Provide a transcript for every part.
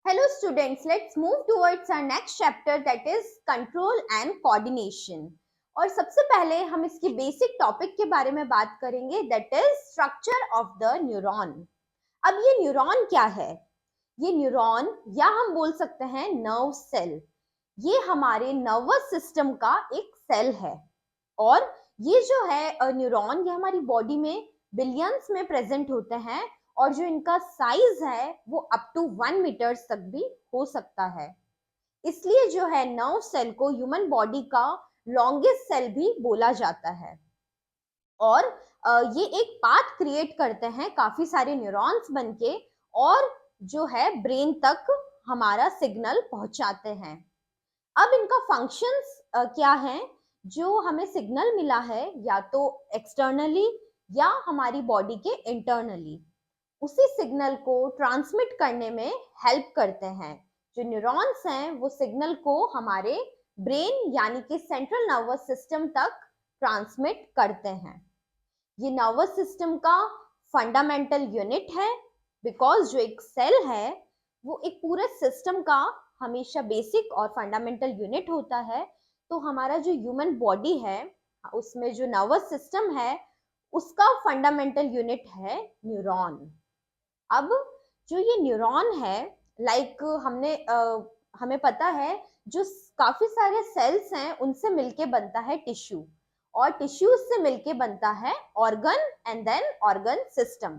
Hello students, let's move towards our next chapter that is control and coordination. और सबसे पहले हम इसकी बेसिक टॉपिक के बारे में बात करेंगे that is structure of the neuron. अब ये न्यूरॉन क्या है? ये न्यूरॉन या हम बोल सकते हैं नर्व सेल, ये हमारे नर्वस सिस्टम का एक सेल है और ये जो है न्यूरॉन ये हमारी बॉडी में बिलियंस में प्रेजेंट होते हैं और जो इनका साइज है वो अप टू 1 मीटर्स तक भी हो सकता है। इसलिए जो है नर्व सेल को ह्यूमन बॉडी का लॉन्गेस्ट सेल भी बोला जाता है और ये एक पाथ क्रिएट करते हैं काफी सारे न्यूरॉन्स बनके और जो है ब्रेन तक हमारा सिग्नल पहुंचाते हैं। अब इनका फंक्शंस क्या है? जो हमें सिग्नल मिला है या तो एक्सटर्नली या हमारी बॉडी के इंटरनली, उसी सिग्नल को ट्रांसमिट करने में हेल्प करते हैं। जो न्यूरॉन्स हैं वो सिग्नल को हमारे ब्रेन यानी कि सेंट्रल नर्वस सिस्टम तक ट्रांसमिट करते हैं। ये नर्वस सिस्टम का फंडामेंटल यूनिट है बिकॉज जो एक सेल है वो एक पूरे सिस्टम का हमेशा बेसिक और फंडामेंटल यूनिट होता है। तो हमारा जो ह्यूमन बॉडी है उसमें जो नर्वस सिस्टम है उसका फंडामेंटल यूनिट है न्यूरॉन। अब जो ये न्यूरॉन है हमें पता है जो काफी सारे सेल्स हैं उनसे मिलके बनता है टिश्यू और टिश्यूज से मिलके बनता है organ and then organ system.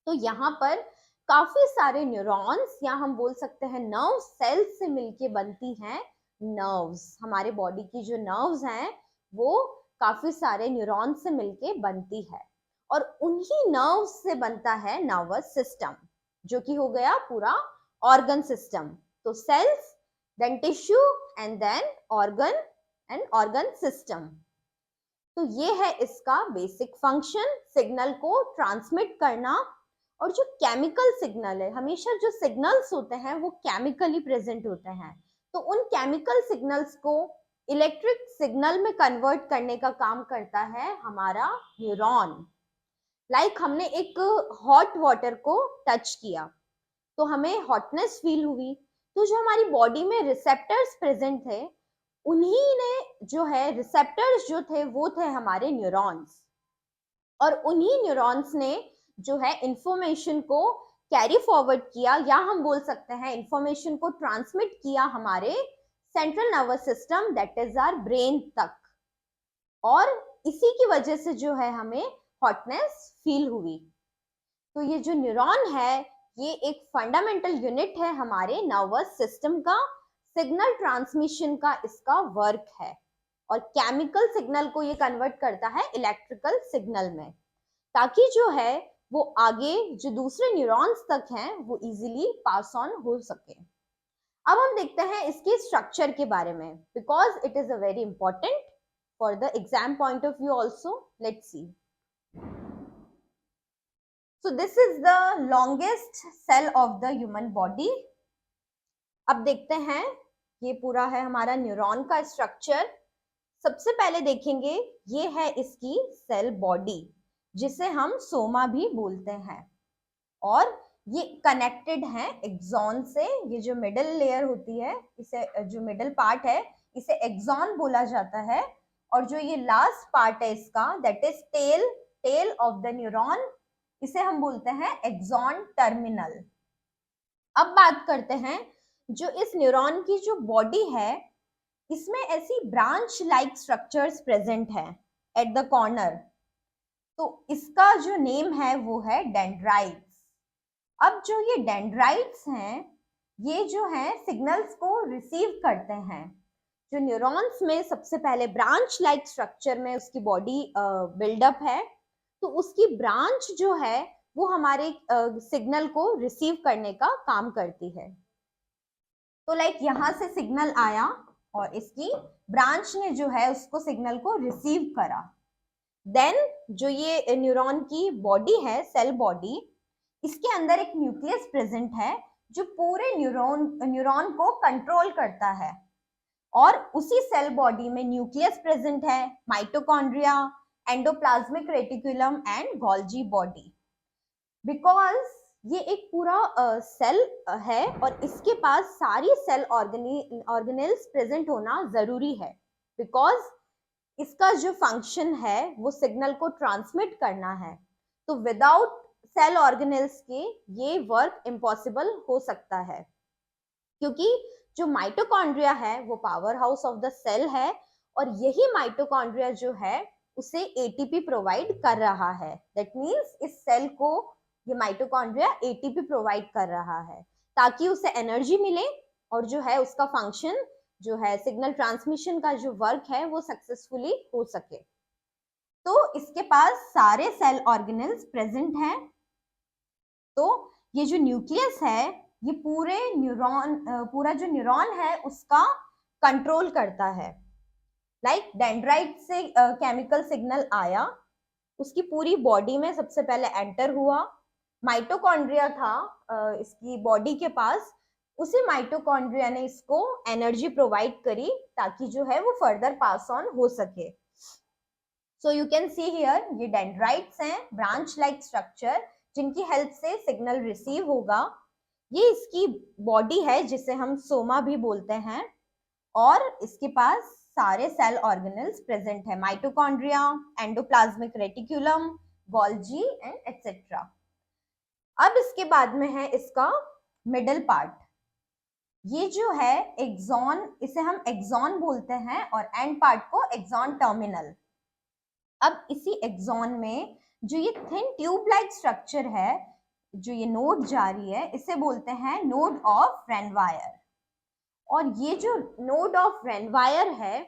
तो यहाँ पर काफी सारे न्यूरॉन्स या हम बोल सकते हैं नर्व सेल्स से मिलके बनती हैं नर्व्स। हमारे बॉडी की जो नर्व्स हैं वो काफी सारे न्यूरॉन्स से मिलके बनती है और उन्हीं नर्व्स से बनता है नर्वस सिस्टम जो कि हो गया पूरा ऑर्गन सिस्टम। तो cells, then tissue and then organ and organ system. तो ये है इसका बेसिक फंक्शन, सिग्नल को ट्रांसमिट करना। और जो केमिकल सिग्नल है, हमेशा जो सिग्नल्स होते हैं वो केमिकली प्रेजेंट होते हैं, तो उन केमिकल सिग्नल्स को इलेक्ट्रिक सिग्नल में कन्वर्ट करने का काम करता है हमारा न्यूरॉन। हमने एक हॉट वाटर को टच किया तो हमें हॉटनेस फील हुई, तो जो हमारी बॉडी में रिसेप्टर्स प्रेजेंट थे उन्हीं ने जो है रिसेप्टर्स जो थे वो थे हमारे न्यूरॉन्स और उन्हीं न्यूरॉन्स ने जो है इंफॉर्मेशन को कैरी फॉरवर्ड किया या हम बोल सकते हैं इंफॉर्मेशन को ट्रांसमिट किया हमारे central nervous system that is our brain तक और इसी की वजह से जो है हमें हॉटनेस फील हुई। तो ये जो न्यूरॉन है ये एक फंडामेंटल यूनिट है हमारे नर्वस सिस्टम का, सिग्नल ट्रांसमिशन का इसका वर्क है और केमिकल सिग्नल को ये कन्वर्ट करता है इलेक्ट्रिकल सिग्नल में ताकि जो है वो आगे जो दूसरे न्यूरॉन्स तक हैं वो इजीली पास ऑन हो सके। अब हम देखते हैं इसके स्ट्रक्चर के बारे में because it is a very important for the exam point of view also. Let's see. So this is the longest cell of the human body. अब देखते हैं ये पूरा है हमारा न्यूरॉन का स्ट्रक्चर। सबसे पहले देखेंगे ये है इसकी सेल बॉडी जिसे हम सोमा भी बोलते हैं और ये कनेक्टेड है एक्सॉन से। ये जो मिडिल लेयर होती है इसे जो मिडिल पार्ट है इसे एक्सॉन बोला जाता है और जो ये लास्ट पार्ट है इसका that is tail of the neuron, इसे हम बोलते हैं एक्सॉन टर्मिनल। अब बात करते हैं जो इस न्यूरॉन की जो बॉडी है इसमें ऐसी ब्रांच लाइक स्ट्रक्चर्स प्रेजेंट है एट द कॉर्नर, तो इसका जो नेम है वो है डेंड्राइट्स। अब जो ये डेंड्राइट्स हैं ये जो है सिग्नल्स को रिसीव करते हैं। जो न्यूरॉन्स में सबसे पहले ब्रांच लाइक स्ट्रक्चर में उसकी बॉडी बिल्डअप है तो उसकी ब्रांच जो है वो हमारे सिग्नल को रिसीव करने का काम करती है। तो यहाँ से सिग्नल आया और इसकी ब्रांच ने जो है उसको सिग्नल को रिसीव करा। देन जो ये न्यूरॉन की बॉडी है, सेल बॉडी, इसके अंदर एक न्यूक्लियस प्रेजेंट है जो पूरे न्यूरॉन को कंट्रोल करता है और उसी सेल बॉडी में न्यूक्लियस प्रेजेंट है, mitochondria, endoplasmic reticulum and Golgi body. Because ये एक पूरा सेल है और इसके पास सारी सेल ऑर्गेनेल्स प्रेजेंट होना जरूरी है, बिकॉज इसका जो फंक्शन है वो सिग्नल को ट्रांसमिट करना है। तो विदाउट सेल ऑर्गेनेल्स के ये वर्क इम्पॉसिबल हो सकता है, क्योंकि जो माइटोकॉन्ड्रिया है वो power house of the cell है और यही माइटोकॉन्ड्रिया जो है उसे एटीपी प्रोवाइड कर रहा है। दैट मीन्स इस सेल को ये माइटोकॉन्ड्रिया एटीपी प्रोवाइड कर रहा है ताकि उसे एनर्जी मिले और जो है उसका फंक्शन जो है सिग्नल ट्रांसमिशन का जो वर्क है वो सक्सेसफुली हो सके। तो इसके पास सारे सेल ऑर्गेनेल्स प्रेजेंट हैं। तो ये जो न्यूक्लियस है ये पूरा जो न्यूरॉन है उसका कंट्रोल करता है। लाइक डेंड्राइट से केमिकल सिग्नल आया, उसकी पूरी बॉडी में सबसे पहले एंटर हुआ, माइटोकॉन्ड्रिया था इसकी बॉडी के पास, उसी माइटोकॉन्ड्रिया ने इसको एनर्जी प्रोवाइड करी ताकि जो है वो फर्दर पास ऑन हो सके। So you can see here ये डेंड्राइट्स हैं, ब्रांच लाइक स्ट्रक्चर जिनकी हेल्प से सिग्नल रिसीव होगा। ये इसकी बॉडी है जिसे हम सोमा भी बोलते हैं और इसके पास सारे सेल ऑर्गेनेल्स प्रेजेंट है, mitochondria, endoplasmic reticulum, Golgi and etcetera. अब इसके बाद में है इसका मिडल पार्ट। ये जो है एक्सॉन, इसे हम एक्सॉन बोलते हैं और एंड पार्ट को एक्सॉन टर्मिनल। अब इसी एक्सॉन में जो ये थिन ट्यूब लाइक स्ट्रक्चर है, जो ये नोड जा रही है, इसे बोलते हैं नोड ऑफ रेनवायर। और ये जो नोड ऑफ रेनवायर है,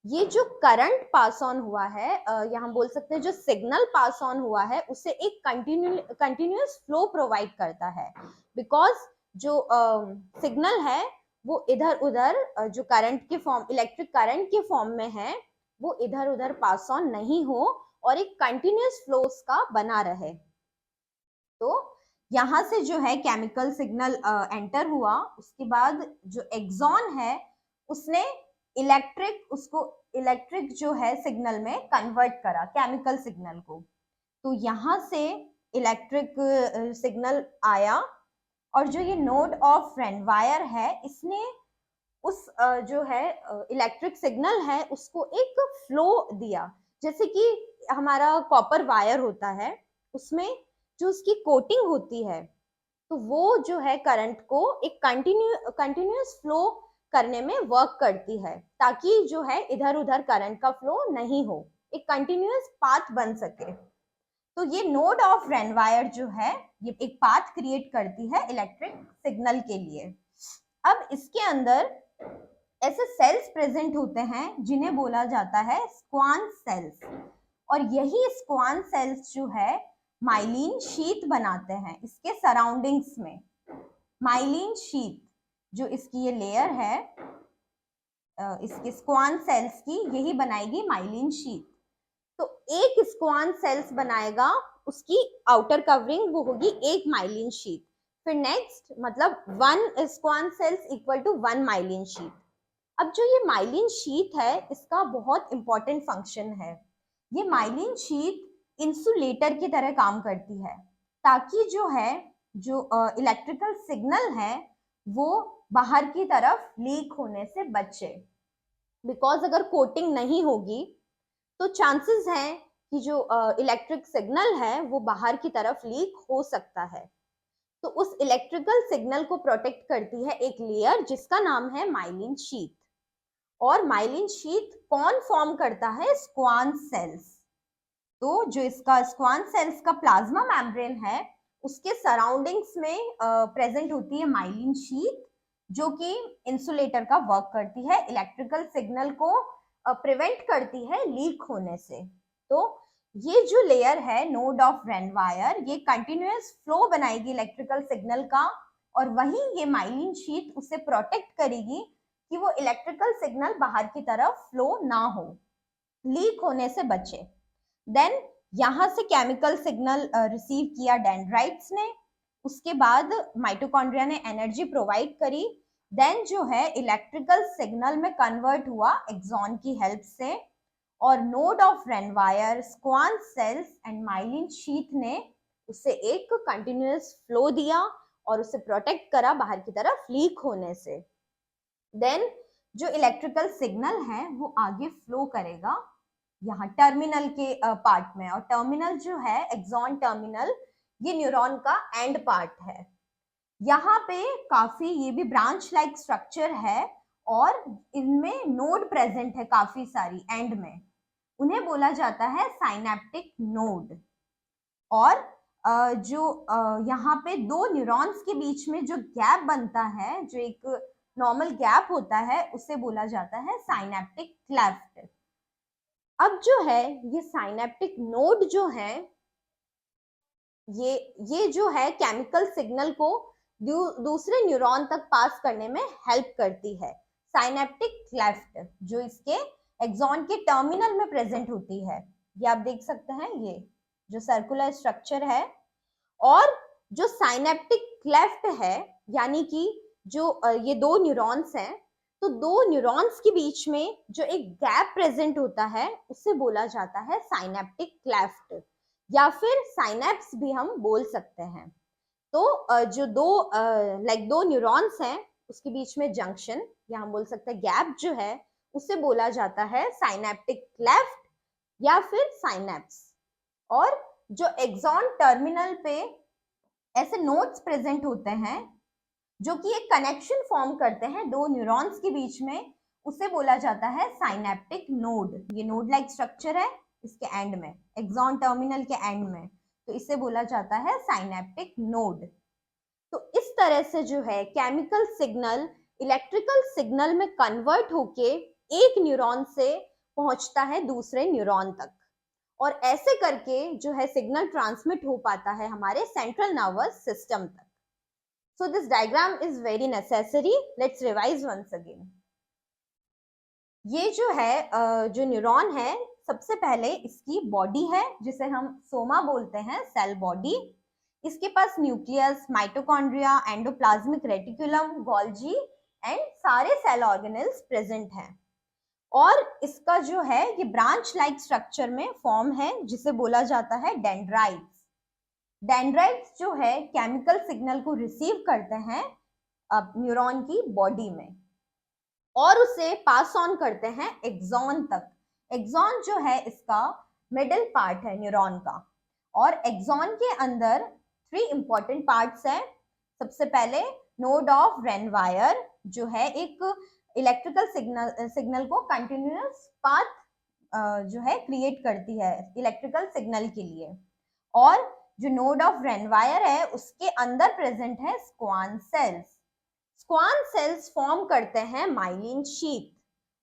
ये जो करंट पास ऑन हुआ है, यहाँ बोल सकते हैं जो सिग्नल पास ऑन हुआ है उसे एक कंटिन्यूअस फ्लो प्रोवाइड करता है, बिकॉज जो सिग्नल है वो इधर उधर जो करंट के फॉर्म, इलेक्ट्रिक करंट के फॉर्म में है, वो इधर उधर पास ऑन नहीं हो और एक कंटिन्यूअस फ्लो का बना रहे। तो यहाँ से जो है केमिकल सिग्नल एंटर हुआ, उसके बाद जो एक्सॉन है उसने इलेक्ट्रिक जो है सिग्नल में कन्वर्ट करा केमिकल सिग्नल को। तो यहाँ से इलेक्ट्रिक सिग्नल आया और जो ये नोड ऑफ रेनवायर है इसने उस जो है इलेक्ट्रिक सिग्नल है उसको एक फ्लो दिया। जैसे कि हमारा कॉपर वायर होता है, उसमें जो उसकी कोटिंग होती है, तो वो जो है करंट को एक कंटिन्यूअस फ्लो करने में वर्क करती है ताकि जो है इधर उधर करंट का फ्लो नहीं हो, एक कंटिन्यूअस पाथ बन सके। तो ये नोड ऑफ रेनवायर जो है ये एक पाथ क्रिएट करती है इलेक्ट्रिक सिग्नल के लिए। अब इसके अंदर ऐसे सेल्स प्रेजेंट होते हैं जिन्हें बोला जाता है स्क्वान सेल्स, और यही स्क्वान सेल्स जो है माइलिन शीथ बनाते हैं इसके सराउंडिंग्स में। माइलिन शीथ जो इसकी ये लेयर है इसके स्क्वान सेल्स की, यही बनाएगी माइलिन शीथ। तो एक स्क्वान सेल्स बनाएगा, उसकी आउटर कवरिंग वो होगी एक माइलिन शीथ। फिर नेक्स्ट मतलब 1 Schwann cells equal to 1 myelin sheath. अब जो ये माइलिन शीथ है इसका बहुत इंपॉर्टेंट फंक्शन है। ये माइलिन शीथ इंसुलेटर की तरह काम करती है ताकि जो है जो इलेक्ट्रिकल सिग्नल है वो बाहर की तरफ लीक होने से बचे। बिकॉज अगर कोटिंग नहीं होगी तो चांसेस हैं कि जो इलेक्ट्रिक सिग्नल है वो बाहर की तरफ लीक हो सकता है। तो उस इलेक्ट्रिकल सिग्नल को प्रोटेक्ट करती है एक लेयर जिसका नाम है माइलिन शीथ। और माइलिन शीथ कौन फॉर्म करता है? Schwann cells. तो जो इसका स्क्वान सेल्स का प्लाज्मा मेम्ब्रेन है उसके सराउंडिंग्स में प्रेजेंट होती है माइलिन शीथ, जो कि इंसुलेटर का वर्क करती है, इलेक्ट्रिकल सिग्नल को प्रिवेंट करती है लीक होने से। तो ये जो लेयर है नोड ऑफ रेनवायर, ये कंटिन्यूअस फ्लो बनाएगी इलेक्ट्रिकल सिग्नल का, और वहीं ये माइलिन शीथ उसे प्रोटेक्ट करेगी कि वो इलेक्ट्रिकल सिग्नल बाहर की तरफ फ्लो ना हो, लीक होने से बचे। देन यहाँ से केमिकल सिग्नल रिसीव किया डेंड्राइट्स ने, उसके बाद माइटोकॉन्ड्रिया ने एनर्जी प्रोवाइड करी, देन जो है इलेक्ट्रिकल सिग्नल में कन्वर्ट हुआ एक्सॉन की हेल्प से, और node of Ranvier, Schwann cells and myelin sheath ने उसे एक कंटिन्यूअस फ्लो दिया और उसे प्रोटेक्ट करा बाहर की तरफ लीक होने से। देन जो इलेक्ट्रिकल सिग्नल है वो आगे फ्लो करेगा यहाँ टर्मिनल के पार्ट में, और टर्मिनल जो है एक्सॉन टर्मिनल, ये न्यूरॉन का एंड पार्ट है। यहाँ पे काफी ये भी ब्रांच लाइक स्ट्रक्चर है और इनमें नोड प्रेजेंट है काफी सारी एंड में, उन्हें बोला जाता है साइनेप्टिक नोड। और जो यहाँ पे दो न्यूरॉन्स के बीच में जो गैप बनता है, जो एक नॉर्मल गैप होता है, उसे बोला जाता है साइनेप्टिक क्लेफ्ट। अब जो है ये साइनेप्टिक नोड जो है ये जो है केमिकल सिग्नल को दूसरे न्यूरॉन तक पास करने में हेल्प करती है। साइनेप्टिक क्लेफ्ट जो इसके एक्सॉन के टर्मिनल में प्रेजेंट होती है, ये आप देख सकते हैं, ये जो सर्कुलर स्ट्रक्चर है। और जो साइनेप्टिक क्लेफ्ट है यानी कि जो ये दो न्यूरॉन्स हैं, तो दो न्यूरॉन्स के बीच में जो एक गैप प्रेजेंट होता है उसे बोला जाता है साइनेप्टिक क्लेफ्ट, या फिर साइनेप्स भी हम बोल सकते हैं। तो जो दो न्यूरॉन्स हैं उसके बीच में जंक्शन या हम बोल सकते हैं गैप जो है उसे बोला जाता है साइनेप्टिक क्लेफ्ट या फिर साइनेप्स। और जो एक्सॉन टर्मिनल पे ऐसे नोड्स प्रेजेंट होते हैं जो कि एक कनेक्शन फॉर्म करते हैं दो न्यूरॉन्स के बीच में, उसे बोला जाता है साइनेप्टिक नोड। ये नोड लाइक स्ट्रक्चर है इसके एंड में, एक्सॉन टर्मिनल के एंड में, तो इसे बोला जाता है साइनेप्टिक नोड। तो इस तरह से जो है केमिकल सिग्नल इलेक्ट्रिकल सिग्नल में कन्वर्ट होके एक न्यूरॉन से पहुंचता है दूसरे न्यूरॉन तक, और ऐसे करके जो है सिग्नल ट्रांसमिट हो पाता है हमारे सेंट्रल नर्वस सिस्टम तक। So this diagram is very necessary. Let's revise once again. ये जो है जो न्यूरॉन है, सबसे पहले इसकी बॉडी है जिसे हम सोमा बोलते हैं, सेल बॉडी। इसके पास nucleus, mitochondria, endoplasmic reticulum, Golgi and सारे सेल ऑर्गेनेल्स प्रेजेंट हैं। और इसका जो है ये ब्रांच लाइक स्ट्रक्चर में फॉर्म है जिसे बोला जाता है डेंड्राइट्स। डेंड्राइट्स जो है केमिकल सिग्नल को रिसीव करते हैं न्यूरॉन की बॉडी में और उसे पास ऑन करते हैं एक्सॉन तक। एक्सॉन जो है इसका मिडिल पार्ट है न्यूरॉन का, और एक्सॉन के अंदर 3 इंपॉर्टेंट पार्ट्स हैं। सबसे पहले नोड ऑफ रेनवायर जो है एक इलेक्ट्रिकल सिग्नल को कंटिन्यूअस पाथ जो है क्रिएट करती है इलेक्ट्रिकल सिग्नल के लिए। और जो नोड ऑफ रेनवायर है उसके अंदर प्रेजेंट है Schwann cells. Schwann cells form करते हैं माइलिन शीथ,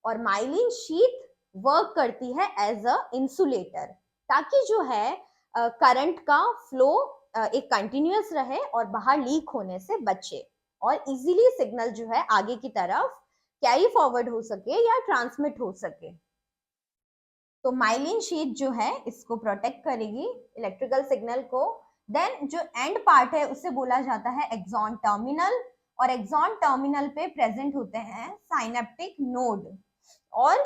और माइलिन शीथ वर्क करती है एज अ इंसुलेटर, ताकि जो है करंट का फ्लो एक कंटिन्यूअस रहे और बाहर लीक होने से बचे, और इजीली सिग्नल जो है आगे की तरफ कैरी फॉरवर्ड हो सके या ट्रांसमिट हो सके। तो माइलिन शीथ जो है इसको प्रोटेक्ट करेगी इलेक्ट्रिकल सिग्नल को। देन जो एंड पार्ट है उसे बोला जाता है एक्सॉन टर्मिनल, और एक्सॉन टर्मिनल पे प्रेजेंट होते हैं साइनेप्टिक नोड। और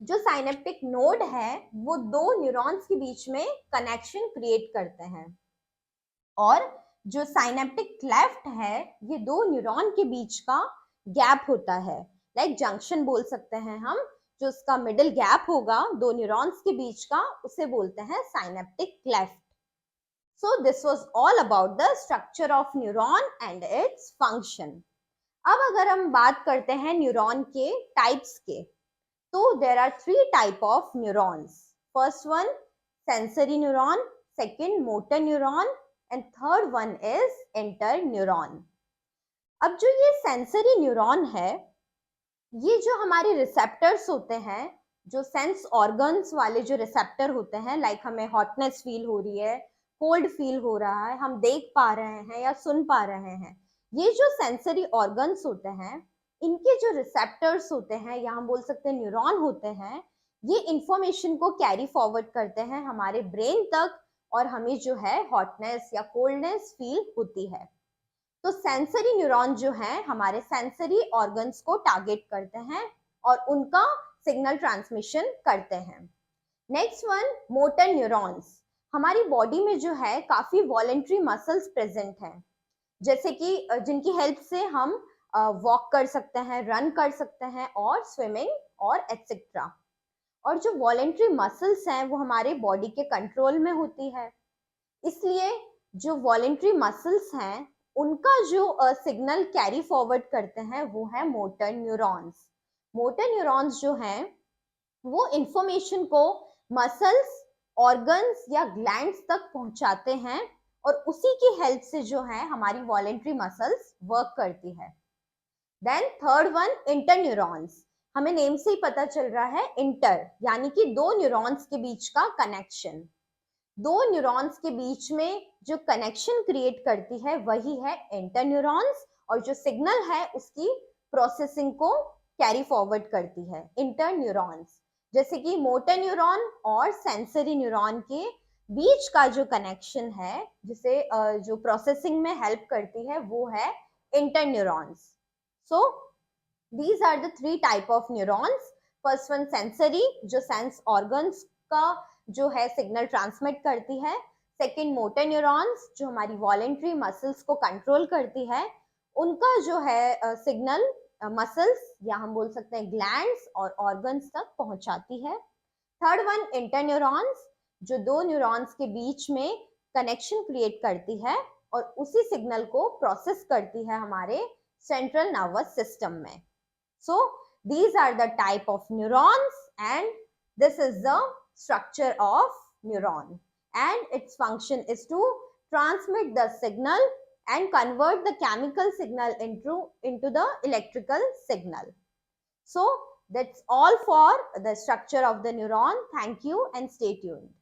जो साइनेप्टिक नोड है वो दो न्यूरॉन्स के बीच में कनेक्शन क्रिएट करते हैं, और जो साइनेप्टिक क्लेफ्ट है ये दो न्यूरॉन के बीच का गैप होता है, लाइक जंक्शन बोल सकते हैं हम। जो उसका मिडिल गैप होगा दो न्यूरॉन्स के बीच का उसे बोलते हैं synaptic cleft. So this was all about the structure of neuron and its function. अब अगर हम बात करते हैं न्यूरॉन के टाइप्स के, तो there are 3 type of neurons. First one sensory neuron, second motor neuron and third one is interneuron. अब जो ये sensory neuron है, ये जो हमारे रिसेप्टर्स होते हैं, जो सेंस ऑर्गन्स वाले जो रिसेप्टर होते हैं, लाइक हमें हॉटनेस फील हो रही है, कोल्ड फील हो रहा है, हम देख पा रहे हैं या सुन पा रहे हैं, ये जो सेंसरी ऑर्गन्स होते हैं इनके जो रिसेप्टर्स होते हैं या हम बोल सकते हैं न्यूरॉन होते हैं, ये इंफॉर्मेशन को कैरी फॉरवर्ड करते हैं हमारे ब्रेन तक, और हमें जो है हॉटनेस या कोल्डनेस फील होती है। तो सेंसरी न्यूरॉन जो है हमारे सेंसरी ऑर्गन्स को टारगेट करते हैं और उनका सिग्नल ट्रांसमिशन करते हैं। Next one motor neurons. हमारी बॉडी में जो है काफी वॉलेंट्री मसल्स प्रेजेंट हैं, जैसे कि जिनकी हेल्प से हम वॉक कर सकते हैं, रन कर सकते हैं और स्विमिंग और एटसेट्रा। और जो वॉलेंट्री मसल्स हैं वो हमारे बॉडी के कंट्रोल में होती है, इसलिए जो वॉलेंट्री मसल्स हैं उनका जो सिग्नल कैरी फॉरवर्ड करते हैं वो है मोटर न्यूरॉन्स। मोटर न्यूरॉन्स जो हैं वो इंफॉर्मेशन को मसल्स, ऑर्गन्स या ग्लैंड्स तक पहुंचाते हैं और उसी की हेल्प से जो है हमारी वॉलेंट्री मसल्स वर्क करती है। Then third one, interneurons. हमें नेम से ही पता चल रहा है इंटर, यानी कि दो न्यूरॉन्स के बीच का कनेक्शन। दो न्यूरॉन्स के बीच में जो कनेक्शन क्रिएट करती है वही है इंटर न्यूरॉन्स, और जो सिग्नल है उसकी प्रोसेसिंग को कैरी फॉरवर्ड करती है इंटर न्यूरॉन्स। जैसे कि मोटर न्यूरॉन और सेंसरी न्यूरॉन के बीच का जो कनेक्शन है, जिसे जो प्रोसेसिंग में हेल्प करती है, वो है inter neurons. So these are the three type of neurons. First one sensory, जो सेंस ऑर्गन्स का जो है सिग्नल ट्रांसमिट करती है। सेकेंड मोटर न्यूरॉन्स, जो हमारी वॉलेंट्री मसल्स को कंट्रोल करती है, उनका जो है सिग्नल मसल्स या हम बोल सकते हैं ग्लैंड्स और ऑर्गन्स तक पहुंचाती है। थर्ड वन इंटर न्यूरॉन्स, जो दो न्यूरॉन्स के बीच में कनेक्शन क्रिएट करती है और उसी सिग्नल को प्रोसेस करती है हमारे सेंट्रल नर्वस सिस्टम में। So these are the type of neurons and this is the structure of neuron, and its function is to transmit the signal and convert the chemical signal into the electrical signal. So that's all for the structure of the neuron. Thank you and stay tuned.